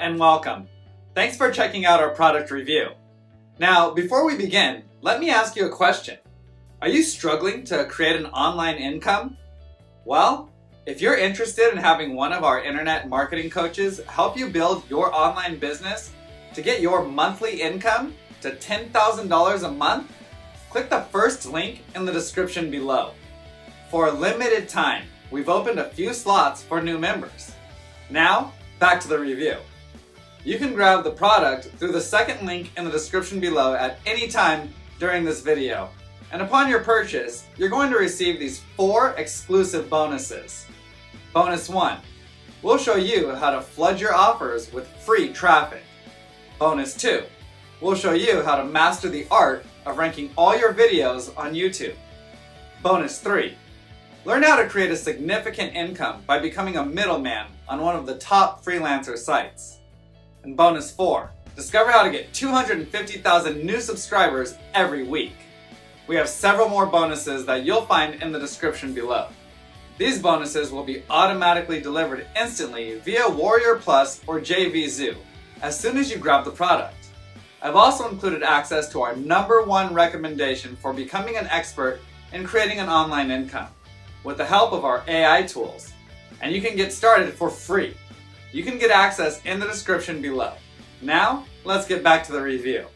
and welcome. Thanks for checking out our product review. Now, before we begin, let me ask you a question. Are you struggling to create an online income? Well, if you're interested in having one of our internet marketing coaches help you build your online business to get your monthly income to $10,000 a month, click the first link in the description below. For a limited time, we've opened a few slots for new members. Now, back to the review. You can grab the product through the second link in the description below at any time during this video. And upon your purchase, you're going to receive these 4 exclusive bonuses. Bonus 1, we'll show you how to flood your offers with free traffic. Bonus 2, we'll show you how to master the art of ranking all your videos on YouTube. Bonus 3, learn how to create a significant income by becoming a middleman on one of the top freelancer sites. And bonus 4, discover how to get 250,000 new subscribers every week. We have several more bonuses that you'll find in the description below. These bonuses will be automatically delivered instantly via Warrior Plus or JVZoo as soon as you grab the product. I've also included access to our #1 recommendation for becoming an expert in creating an online income with the help of our AI tools. And you can get started for free. You can get access in the description below. Now, let's get back to the review.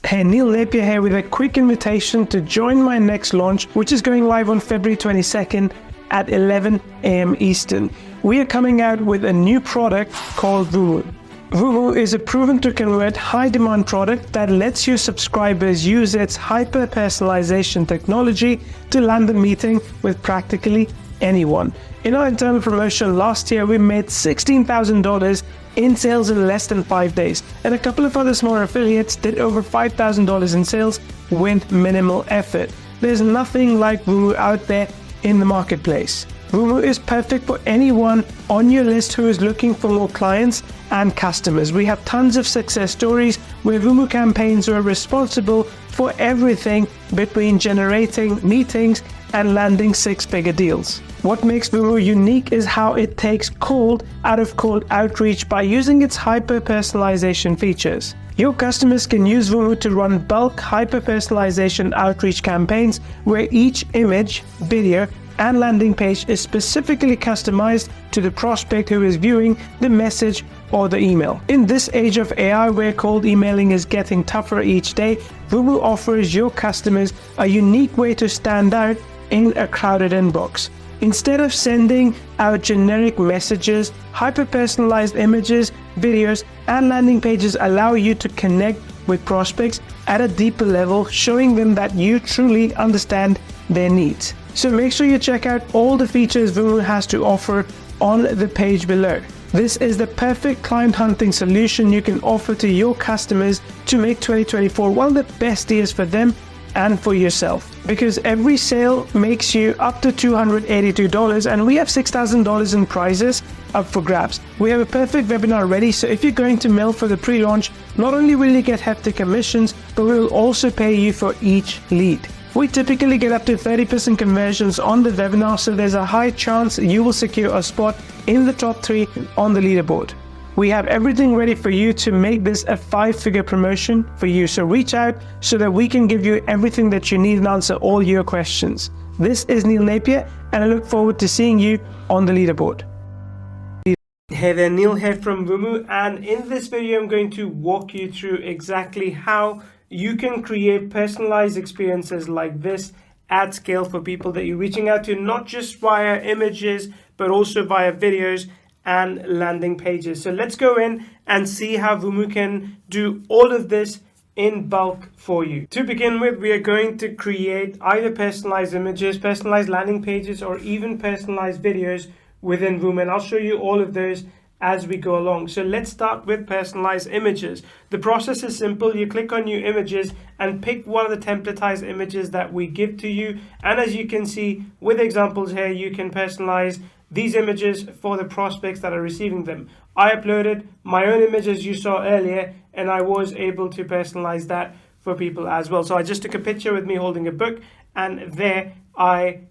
Hey, Neil Napier here with a quick invitation to join my next launch, which is going live on February 22nd at 11 a.m. Eastern. We are coming out with a new product called Vumu. Vumu is a proven to convert high demand product that lets your subscribers use its hyper personalization technology to land a meeting with practically anyone. In our internal promotion last year, we made $16,000 in sales in less than 5 days, and a couple of other smaller affiliates did over $5,000 in sales with minimal effort. There's nothing like Vumu out there in the marketplace. Vumu is perfect for anyone on your list who is looking for more clients and customers. We have tons of success stories where Vumu campaigns are responsible for everything between generating meetings and landing 6-figure deals. What makes Vumu unique is how it takes cold out of cold outreach by using its hyper-personalization features. Your customers can use Vumu to run bulk hyper-personalization outreach campaigns where each image, video, and landing page is specifically customized to the prospect who is viewing the message or the email. In this age of AI where cold emailing is getting tougher each day, Vumu offers your customers a unique way to stand out in a crowded inbox. Instead of sending out generic messages, hyper-personalized images, videos, and landing pages allow you to connect with prospects at a deeper level, showing them that you truly understand their needs. So make sure you check out all the features Vumu has to offer on the page below. This is the perfect client hunting solution you can offer to your customers to make 2024 one of the best years for them and for yourself, because every sale makes you up to $282 and we have $6,000 in prizes up for grabs. We have a perfect webinar ready, so if you're going to mail for the pre-launch, not only will you get hefty commissions, but we will also pay you for each lead. We typically get up to 30% conversions on the webinar, so there's a high chance you will secure a spot in the top 3 on the leaderboard. We have everything ready for you to make this a 5-figure promotion for you, so reach out so that we can give you everything that you need and answer all your questions. This is Neil Napier, and I look forward to seeing you on the leaderboard. Hey there, Neil here from Vumu, and in this video I'm going to walk you through exactly how you can create personalized experiences like this at scale for people that you're reaching out to, not just via images, but also via videos and landing pages. So let's go in and see how Vumu can do all of this in bulk for you. To begin with, we are going to create either personalized images, personalized landing pages, or even personalized videos within Vumu, and I'll show you all of those as we go along. So let's start with personalized images. The process is simple. You click on new images and pick one of the templatized images that we give to you, and as you can see with examples here, you can personalize these images for the prospects that are receiving them. I uploaded my own image as you saw earlier, and I was able to personalize that for people as well. So I just took a picture with me holding a book, and there I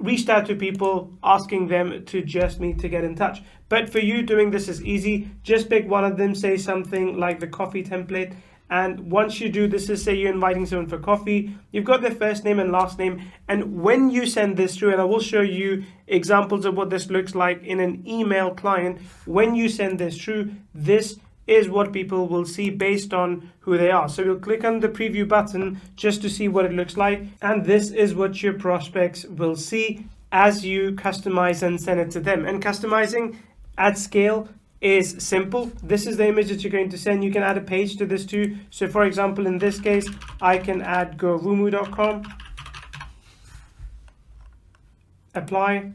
reached out to people asking them to just me to get in touch. But for you, doing this is easy. Just pick one of them, say something like the coffee template. And once you do this, is say you're inviting someone for coffee, you've got their first name and last name. And when you send this through, and I will show you examples of what this looks like in an email client, when you send this through, this is what people will see based on who they are. So you'll click on the preview button just to see what it looks like. And this is what your prospects will see as you customize and send it to them. And customizing at scale is simple. This is the image that you're going to send. You can add a page to this too. So for example, in this case, I can add govumu.com, apply,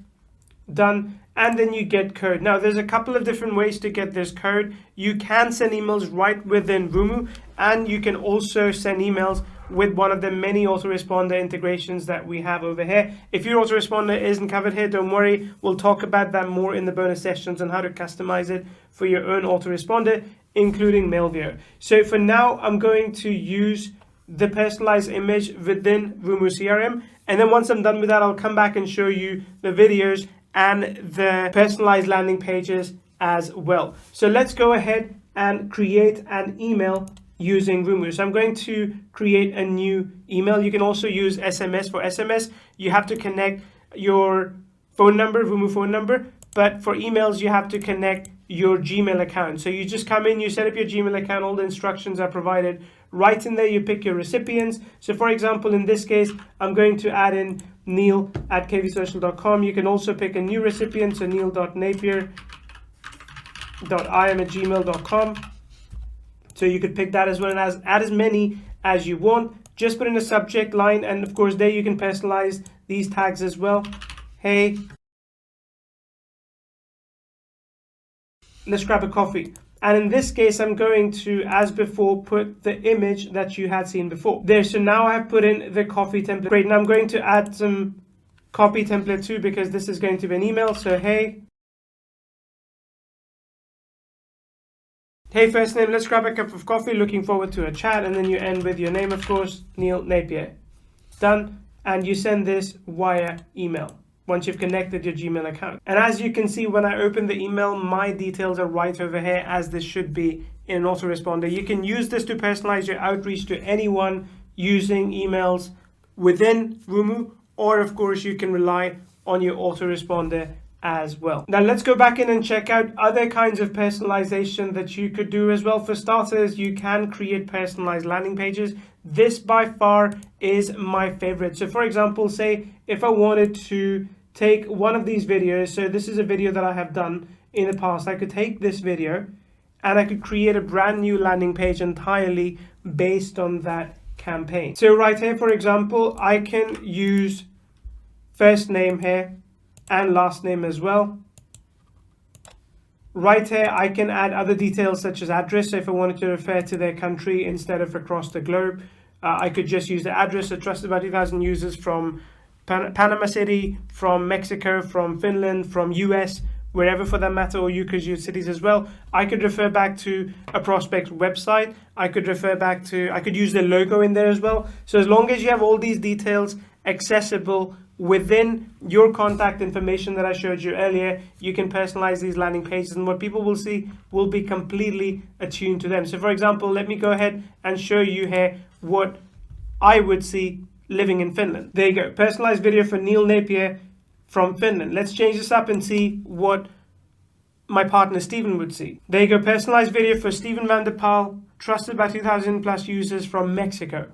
done, and then you get code. Now there's a couple of different ways to get this code. You can send emails right within Vumu, and you can also send emails with one of the many autoresponder integrations that we have over here. If your autoresponder isn't covered here, don't worry. We'll talk about that more in the bonus sessions on how to customize it for your own autoresponder, including Mailview. So for now, I'm going to use the personalized image within Vumu CRM. And then once I'm done with that, I'll come back and show you the videos and the personalized landing pages as well. So let's go ahead and create an email using Vumu. So I'm going to create a new email. You can also use SMS. For SMS, you have to connect your phone number, Vumu phone number, but for emails, you have to connect your Gmail account. So you just come in, you set up your Gmail account, all the instructions are provided. Right in there, you pick your recipients. So for example, in this case, I'm going to add in neil@kvsocial.com. You can also pick a new recipient, so neil.napier.im@gmail.com. So you could pick that as well, and add as many as you want. Just put in a subject line, and of course there you can personalize these tags as well. Hey, let's grab a coffee. And in this case, I'm going to, as before, put the image that you had seen before. There, so now I've put in the coffee template. Great, now I'm going to add some copy template too, because this is going to be an email. So hey, first name, let's grab a cup of coffee, looking forward to a chat, and then you end with your name, of course, Neil Napier. Done, and you send this via email once you've connected your Gmail account. And as you can see, when I open the email, my details are right over here, as this should be in an autoresponder. You can use this to personalize your outreach to anyone using emails within Vumu, or of course you can rely on your autoresponder as well. Now let's go back in and check out other kinds of personalization that you could do as well. For starters, you can create personalized landing pages. This by far is my favorite. So for example, say if I wanted to take one of these videos, so this is a video that I have done in the past, I could take this video and I could create a brand new landing page entirely based on that campaign. So right here, for example, I can use first name here and last name as well. Right here, I can add other details such as address. So if I wanted to refer to their country instead of across the globe, I could just use the address. So trusted by 2,000 users from Panama City, from Mexico, from Finland, from US, wherever for that matter, or you could use cities as well. I could refer back to a prospect's website. I could use the logo in there as well. So as long as you have all these details accessible within your contact information that I showed you earlier, you can personalize these landing pages, and what people will see will be completely attuned to them. So for example, let me go ahead and show you here what I would see living in Finland. There you go, personalized video for Neil Napier from Finland. Let's change this up and see what my partner Stephen would see. There you go, personalized video for Stephen van der Paal, trusted by 2,000 plus users from Mexico.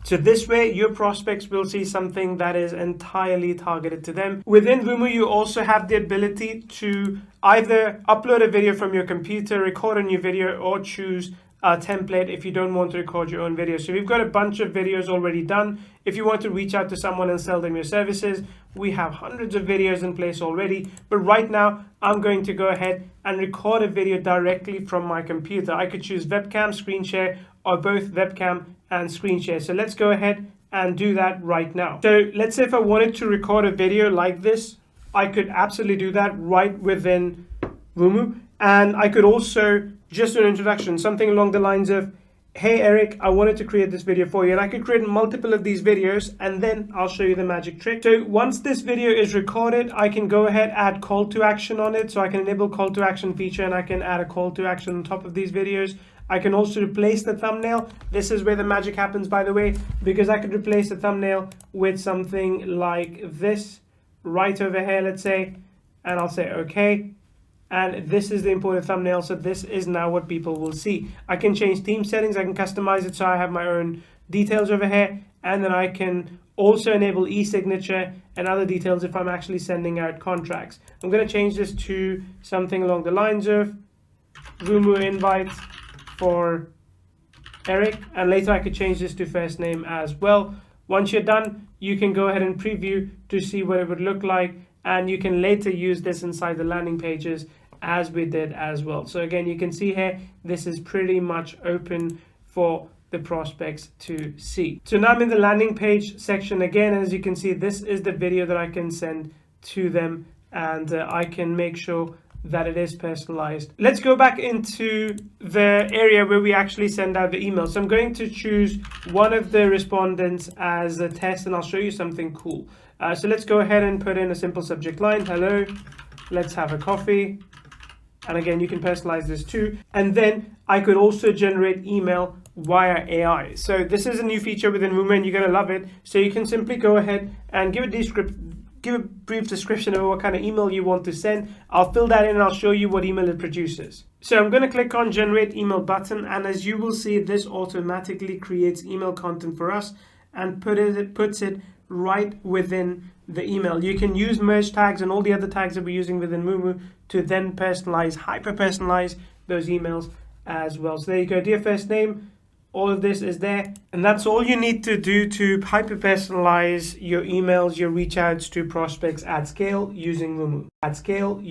So this way, your prospects will see something that is entirely targeted to them. Within Vumu, you also have the ability to either upload a video from your computer, record a new video, or choose a template if you don't want to record your own video. So we've got a bunch of videos already done. If you want to reach out to someone and sell them your services, we have hundreds of videos in place already. But right now, I'm going to go ahead and record a video directly from my computer. I could choose webcam, screen share, or both webcam and screen share. So let's go ahead and do that right now. So let's say if I wanted to record a video like this, I could absolutely do that right within Vumu. And I could also just an introduction, something along the lines of, hey Eric, I wanted to create this video for you, and I could create multiple of these videos, and then I'll show you the magic trick. So once this video is recorded, I can go ahead, add call to action on it. So I can enable call to action feature, and I can add a call to action on top of these videos. I can also replace the thumbnail. This is where the magic happens, by the way, because I could replace the thumbnail with something like this right over here, let's say, and I'll say okay. And this is the imported thumbnail, so this is now what people will see. I can change theme settings, I can customize it so I have my own details over here, and then I can also enable e-signature and other details if I'm actually sending out contracts. I'm going to change this to something along the lines of Vumu invite for Eric, and later I could change this to first name as well. Once you're done, you can go ahead and preview to see what it would look like, and you can later use this inside the landing pages as we did as well. So again, you can see here, this is pretty much open for the prospects to see. So now I'm in the landing page section again. As you can see, this is the video that I can send to them, and I can make sure that it is personalized. Let's go back into the area where we actually send out the email. So I'm going to choose one of the respondents as a test, and I'll show you something cool. So let's go ahead and put in a simple subject line. Hello, let's have a coffee. And again, you can personalize this too. And then I could also generate email via AI. So this is a new feature within Vumu, and you're going to love it. So you can simply go ahead and give a brief description of what kind of email you want to send. I'll fill that in and I'll show you what email it produces. So I'm going to click on generate email button, and as you will see, this automatically creates email content for us and puts it right within the email. You can use merge tags and all the other tags that we're using within Vumu to then personalize, hyper-personalize those emails as well. So there you go, dear first name, all of this is there. And that's all you need to do to hyper-personalize your emails, your reach outs to prospects at scale using Vumu. At scale.